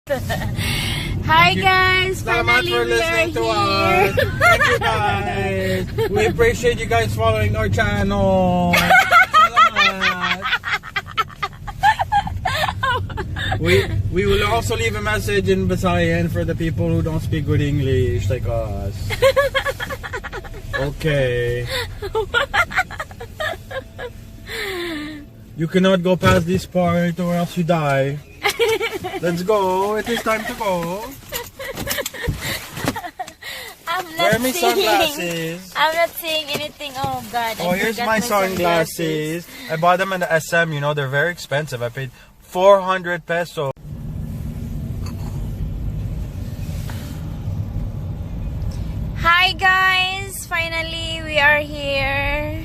Hi guys, Salamat finally for we are listening to here. us. Thank you guys. We appreciate you guys following our channel. Salamat. We will also leave a message in Visayan for the people who don't speak good English like us. Okay. You cannot go past this part or else you die. Let's go. It is time to go. I'm not Wear me seeing. sunglasses. I'm not seeing anything. Oh God. Oh, I here's forgot my sunglasses. I bought them in the SM. You know, they're very expensive. I paid 400 pesos. Hi guys, finally we are here.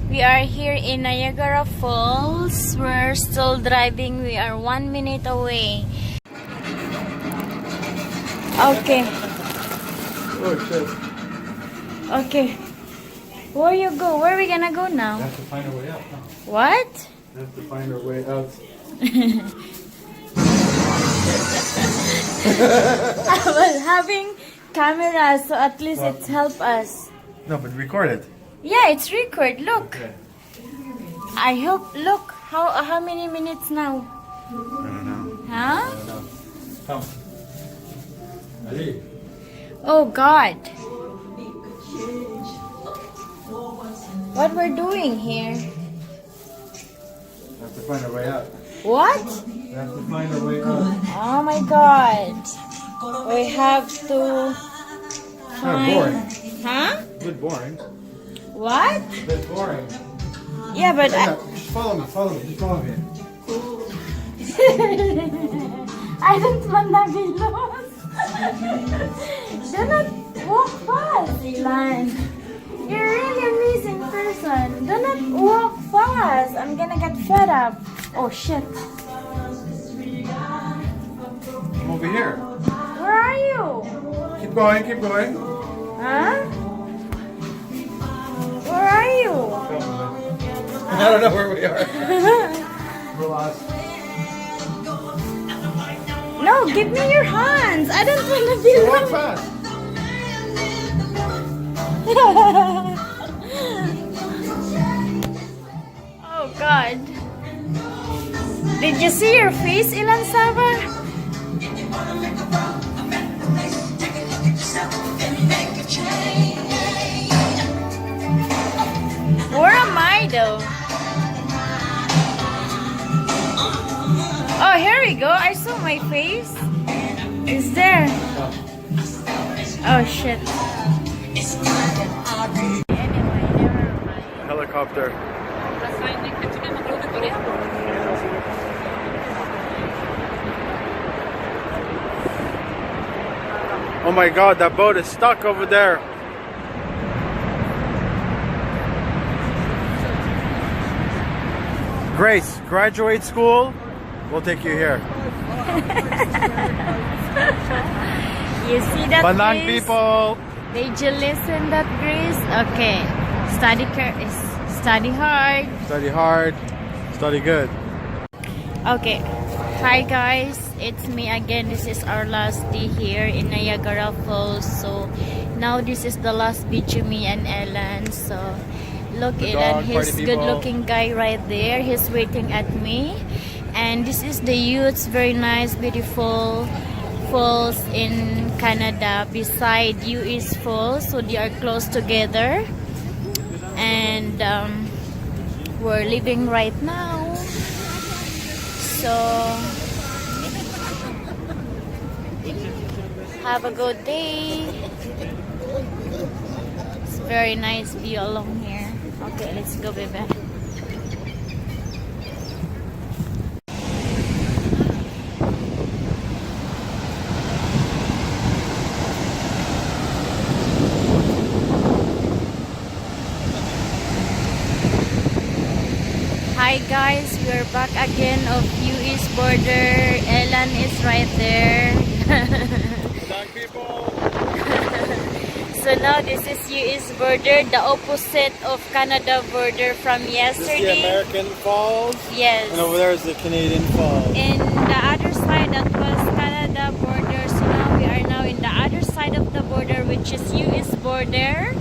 We are here in Niagara Falls. We're still driving. We are 1 minute away. Okay. Oh, shit. Okay. Where you go? Where are we gonna go now? We have to find our way out. What? We have to find our way out. I was having cameras, so at least it help us. No, but record it. Yeah, it's record. Look. Okay. I hope. Look. How many minutes now? I don't know. Huh? I don't know. Come. Ali. Oh God. What we're doing here? We have to find our way out. What? We have to find our way out. Oh my God. We have to Kind of boring. Huh? A bit boring. What? A bit boring. Yeah, but Just follow me. Follow me. Just follow me. I don't wanna be lost. Do not walk fast, Ilan. You're really amazing person. Do not walk fast. I'm gonna get fed up. Oh shit. I'm over here. Where are you? Keep going. Keep going. Huh? Where are you? I don't know where we are. We're lost. No, give me your hands. I don't want to be Walk lost. fast. Oh God. Did you see your face, Ilan Saba? Where am I though? Oh, here we go. I saw my face. Is there? Oh shit. Anyway, never mind. Helicopter. Oh my God, that boat is stuck over there. Grace, graduate school. We'll take you here. You see that, Banang Grace? people. Did you listen that, Grace? Okay. Study hard. Study hard. Study good. Okay. Hi guys, it's me again. This is our last day here in Niagara Falls. So now this is the last video, me and Ellen. So look, The Ellen, dog, he's party people. good looking guy right there. He's waiting at me. And this is the youths, very nice, beautiful falls in Canada. Beside you is falls, so they are close together. And we're leaving right now. So have a good day. It's very nice view along here. Okay, let's go, baby. Hi guys, we're back again of US border. Ellen is right there. Banang people. So now this is US border, the opposite of Canada border from This is the yesterday. American Falls, Yes. and over there is the Canadian Falls. In the other side, that was Canada border. So now we are now in the other side of the border, which is US border.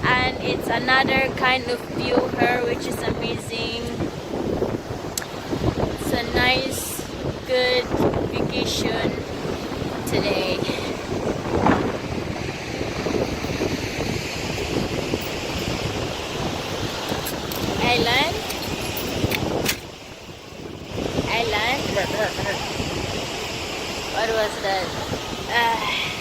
And it's another kind of view here, which is amazing. It's a nice, good vacation today. Island. Island. Come here, come here, come here. What was that?